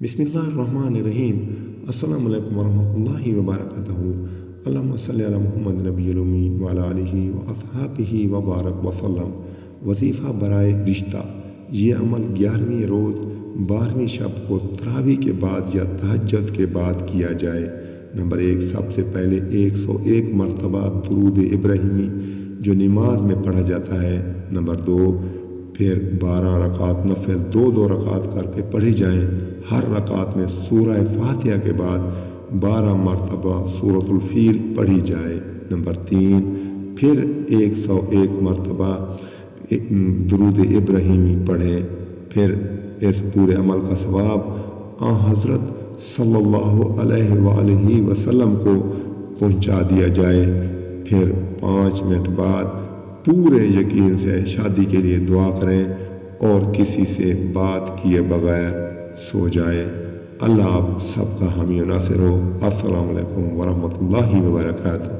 بسم اللہ الرحمن الرحیم۔ السلام علیکم ورحمۃ اللہ وبرکاتہ۔ اللہم صلی علی محمد نبی الامی وعلی آلہ واصحابہ وبارک وسلم۔ وظیفہ برائے رشتہ، یہ عمل 11ویں روز 12ویں شب کو تراویح کے بعد یا تہجد کے بعد کیا جائے۔ نمبر 1، سب سے پہلے 101 مرتبہ درود ابراہیمی جو نماز میں پڑھا جاتا ہے۔ نمبر 2، پھر 12 رکعت نفل 2 رکعت کر کے پڑھی جائیں۔ ہر رکعت میں سورہ فاتحہ کے بعد 12 مرتبہ سورۃ الفیل پڑھی جائے۔ نمبر 3، پھر 101 مرتبہ درود ابراہیمی پڑھیں۔ پھر اس پورے عمل کا ثواب حضرت صلی اللہ علیہ وآلہ وسلم کو پہنچا دیا جائے۔ پھر 5 منٹ بعد پورے یقین سے شادی کے لیے دعا کریں اور کسی سے بات کیے بغیر سو جائیں۔ اللہ آپ سب کا حامی و ناصر ہو۔ السلام علیکم ورحمۃ اللہ وبرکاتہ۔